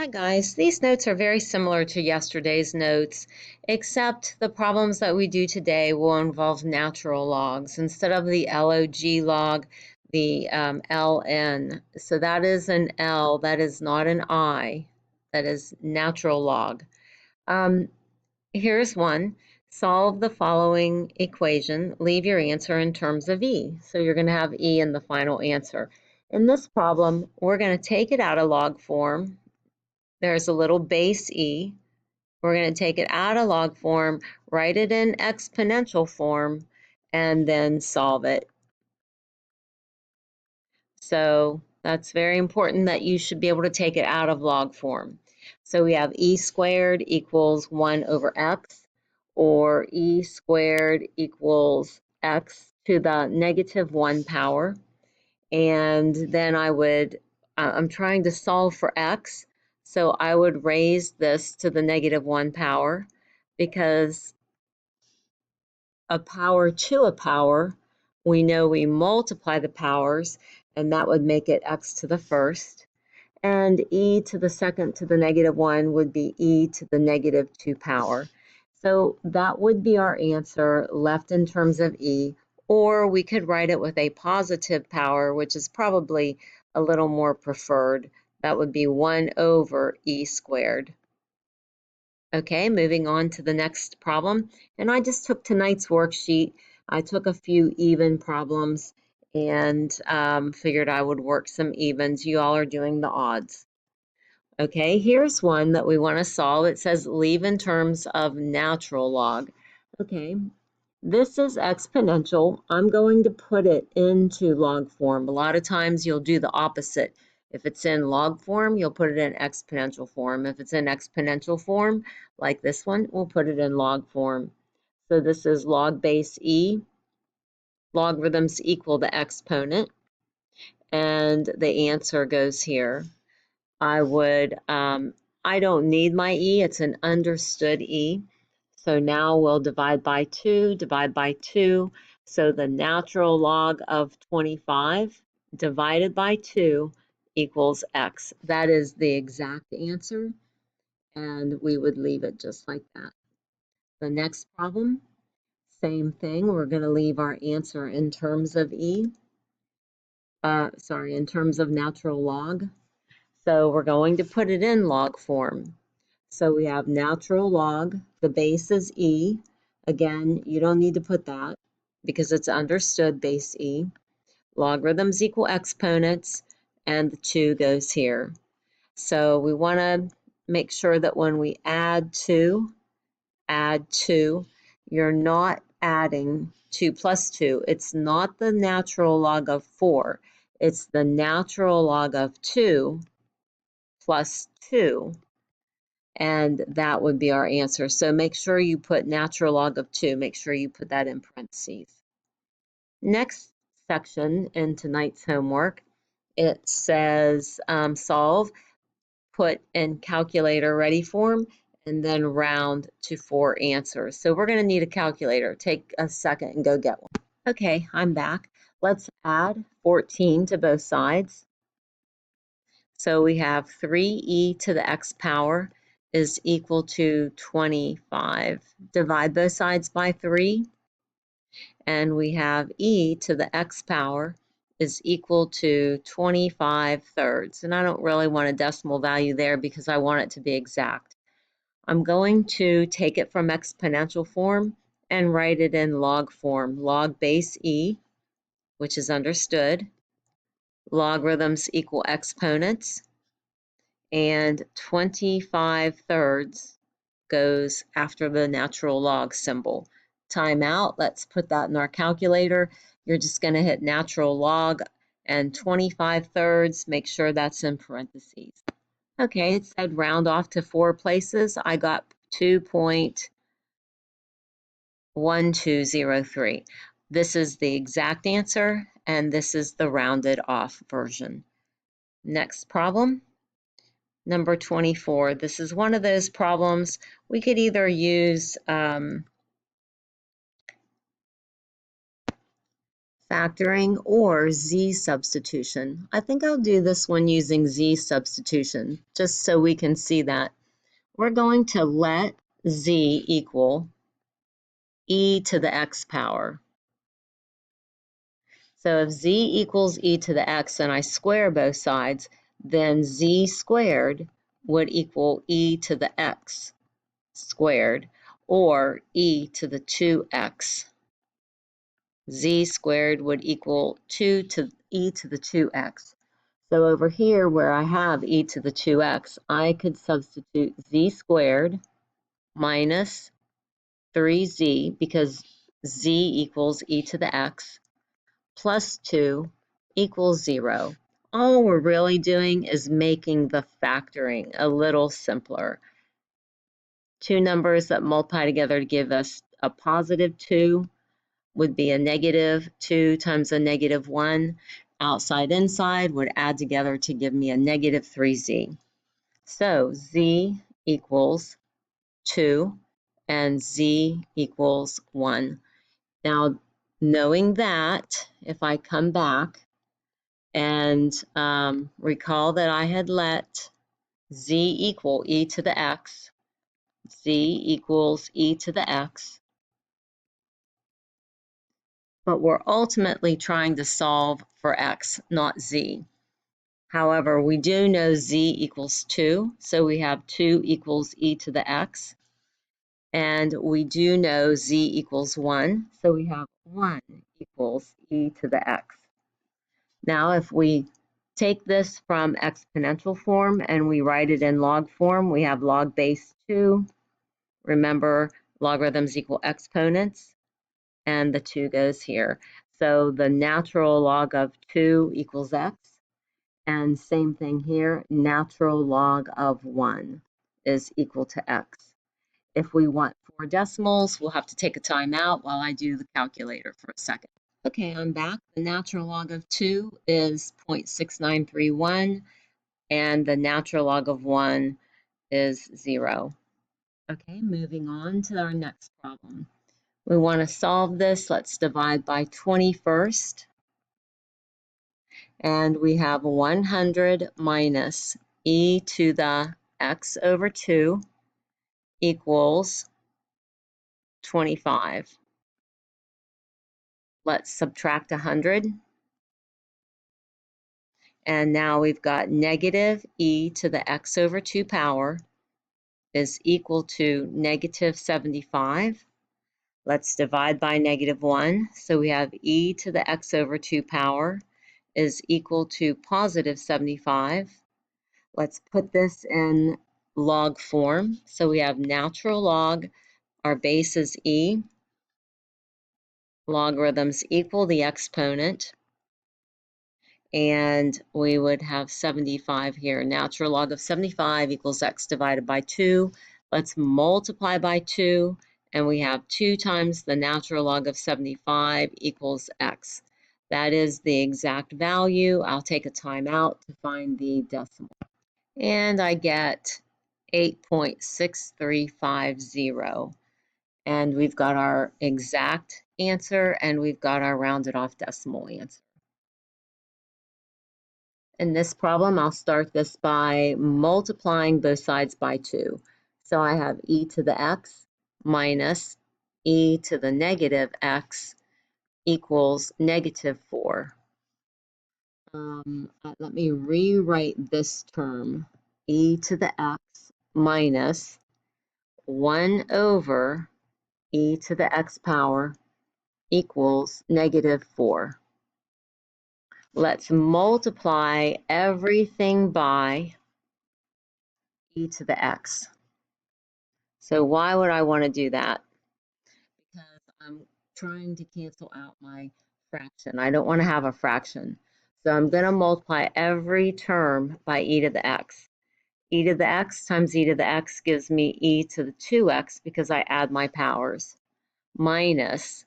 Hi guys, these notes are very similar to yesterday's notes, except the problems that we do today will involve natural logs instead of the log log, the ln. So that is an L, that is not an I, that is natural log. Here's one. Solve the following equation. Leave your answer in terms of E. So you're going to have E in the final answer. In this problem, we're going to take it out of log form. There's a little base E. We're going to take it out of log form, write it in exponential form, and then solve it. So that's very important that you should be able to take it out of log form. So we have E squared equals 1 over x, or E squared equals x to the negative 1 power. And then I'm trying to solve for x, so I would raise this to the negative 1 power, because a power to a power, we know we multiply the powers, and that would make it x to the first. And e to the second to the negative 1 would be e to the negative 2 power. So that would be our answer left in terms of e, or we could write it with a positive power, which is probably a little more preferred. That would be 1 over e squared. Okay, moving on to the next problem. And I just took tonight's worksheet. I took a few even problems and figured I would work some evens. You all are doing the odds. Okay, here's one that we want to solve. It says leave in terms of natural log. Okay, this is exponential. I'm going to put it into log form. A lot of times you'll do the opposite. If it's in log form, you'll put it in exponential form. If it's in exponential form, like this one, we'll put it in log form. So this is log base E. Logarithms equal the exponent. And the answer goes here. I don't need my E, it's an understood E. So now we'll divide by 2. So the natural log of 25 divided by 2 equals x. That is the exact answer, and we would leave it just like that. The next problem, same thing. We're going to leave our answer in terms of E. In terms of natural log. So we're going to put it in log form. So we have natural log, the base is E. Again, you don't need to put that because it's understood, base E. Logarithms equal exponents, and the 2 goes here. So we want to make sure that when we add 2, you're not adding 2 plus 2. It's not the natural log of 4. It's the natural log of 2 plus 2, and that would be our answer. So make sure you put natural log of 2. Make sure you put that in parentheses. Next section in tonight's homework, it says solve, put in calculator ready form, and then round to 4 answers. So we're going to need a calculator. Take a second and go get one. Okay, I'm back. Let's add 14 to both sides. So we have 3e to the x power is equal to 25. Divide both sides by 3, and we have e to the x power is equal to 25 thirds. And I don't really want a decimal value there because I want it to be exact. I'm going to take it from exponential form and write it in log form. Log base e, which is understood. Logarithms equal exponents. And 25 thirds goes after the natural log symbol. Time out, let's put that in our calculator. You're just going to hit natural log and 25 thirds, make sure that's in parentheses. Okay, it said round off to 4 places. I got 2.1203. This is the exact answer, and this is the rounded off version. Next problem. Number 24, this is one of those problems we could either use, factoring or z substitution. I think I'll do this one using z substitution, just so we can see that. We're going to let z equal e to the x power. So if z equals e to the x and I square both sides, then z squared would equal e to the x squared, or e to the 2x. Z squared would equal 2 to e to the 2x. So over here where I have e to the 2x, I could substitute z squared minus 3z, because z equals e to the x, plus 2 equals 0. All we're really doing is making the factoring a little simpler. Two numbers that multiply together to give us a positive 2 would be a negative 2 times a negative 1. Outside, inside would add together to give me a negative 3z. So z equals 2 and z equals 1. Now, knowing that, if I come back and recall that I had let z equal e to the x, z equals e to the x, but we're ultimately trying to solve for x, not z. However, we do know z equals 2, so we have 2 equals e to the x. And we do know z equals 1, so we have 1 equals e to the x. Now, if we take this from exponential form and we write it in log form, we have log base 2. Remember, logarithms equal exponents, and the 2 goes here. So the natural log of 2 equals x, and same thing here, natural log of 1 is equal to x. If we want 4 decimals, we'll have to take a time out while I do the calculator for a second. Okay, I'm back. The natural log of 2 is 0.6931, and the natural log of 1 is 0. Okay, moving on to our next problem. We want to solve this. Let's divide by 20 first. And we have 100 minus e to the x over 2 equals 25. Let's subtract 100. And now we've got negative e to the x over 2 power is equal to negative 75. Let's divide by negative 1. So we have e to the x over 2 power is equal to positive 75. Let's put this in log form. So we have natural log, our base is e, logarithms equal the exponent, and we would have 75 here. Natural log of 75 equals x divided by 2. Let's multiply by 2, and we have 2 times the natural log of 75 equals x. That is the exact value. I'll take a time out to find the decimal. And I get 8.6350. And we've got our exact answer, and we've got our rounded off decimal answer. In this problem, I'll start this by multiplying both sides by 2. So I have e to the x minus e to the negative x equals negative 4. Let me rewrite this term. E to the x minus 1 over e to the x power equals negative 4. Let's multiply everything by e to the x. So why would I want to do that? Because I'm trying to cancel out my fraction. I don't want to have a fraction. So I'm going to multiply every term by e to the x. E to the x times e to the x gives me e to the 2x because I add my powers, minus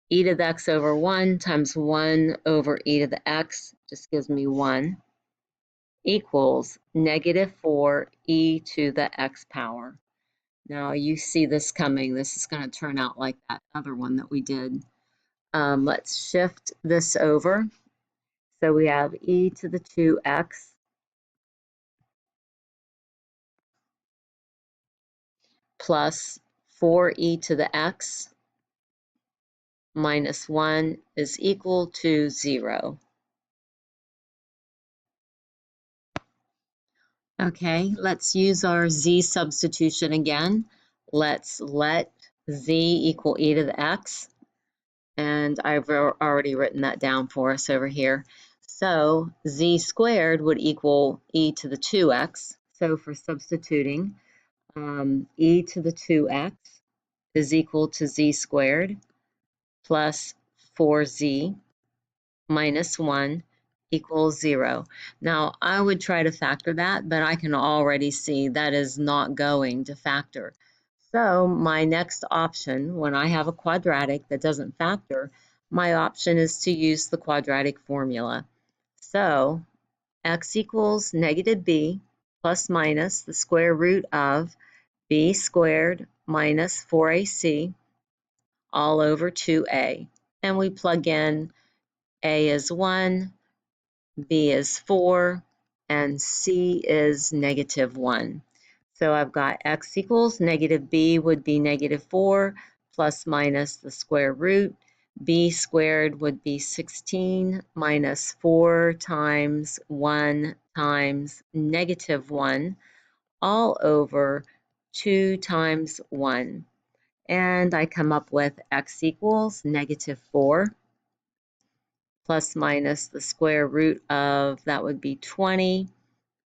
e to the x over 1 times 1 over e to the x just gives me 1, equals negative 4 e to the x power. Now you see this coming. This is going to turn out like that other one that we did. Let's shift this over. So we have e to the 2x plus 4e to the x minus 1 is equal to 0. Okay, let's use our z substitution again. Let's let z equal e to the x, and I've already written that down for us over here. So z squared would equal e to the 2x. So for substituting, e to the 2x is equal to z squared plus 4z minus 1 equals 0. Now, I would try to factor that, but I can already see that is not going to factor. So my next option, when I have a quadratic that doesn't factor, my option is to use the quadratic formula. So x equals negative b plus minus the square root of b squared minus 4ac all over 2a. And we plug in a is 1, b is 4, and c is negative 1. So I've got x equals negative b would be negative 4 plus minus the square root. B squared would be 16 minus 4 times 1 times negative 1 all over 2 times 1. And I come up with x equals negative 4 plus minus the square root of, that would be 20,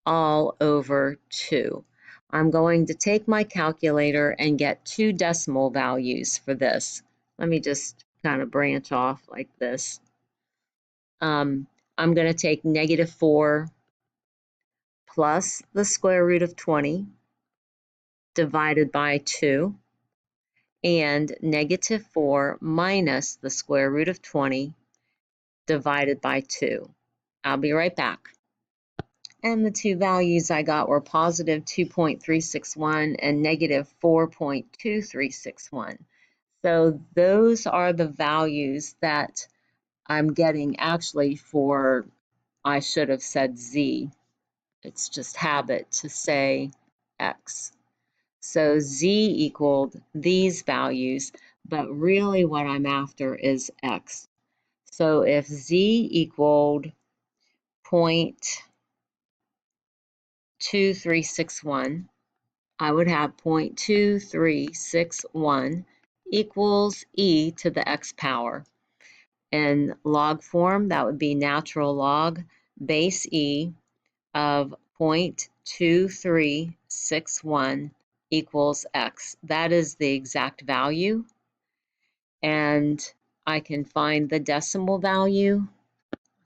all over 2. I'm going to take my calculator and get 2 decimal values for this. Let me just kind of branch off like this. I'm going to take negative 4 plus the square root of 20 divided by 2, and negative 4 minus the square root of 20 divided by 2. I'll be right back. And the 2 values I got were positive 2.361 and negative 4.2361. So those are the values that I'm getting actually for, I should have said z. It's just habit to say x. So z equaled these values, but really what I'm after is x. So if z equaled 0.2361, I would have 0.2361 equals e to the x power. In log form, that would be natural log base e of 0.2361 equals x. That is the exact value, and I can find the decimal value.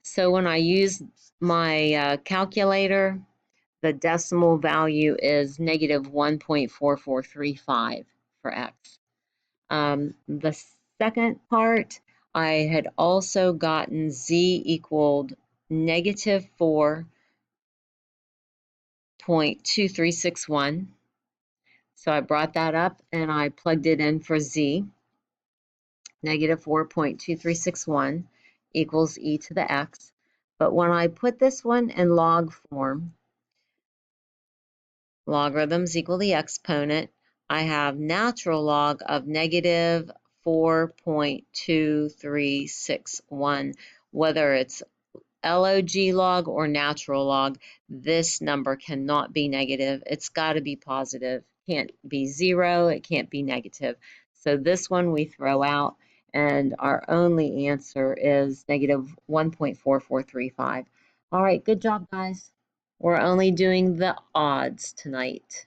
So when I use my calculator, the decimal value is negative 1.4435 for x. The second part, I had also gotten z equaled negative 4.2361. So I brought that up and I plugged it in for z. Negative 4.2361 equals e to the x. But when I put this one in log form, logarithms equal the exponent, I have natural log of negative 4.2361. Whether it's log log or natural log, this number cannot be negative. It's got to be positive. Can't be 0. It can't be negative. So this one we throw out, and our only answer is negative 1.4435. All right, good job, guys. We're only doing the odds tonight.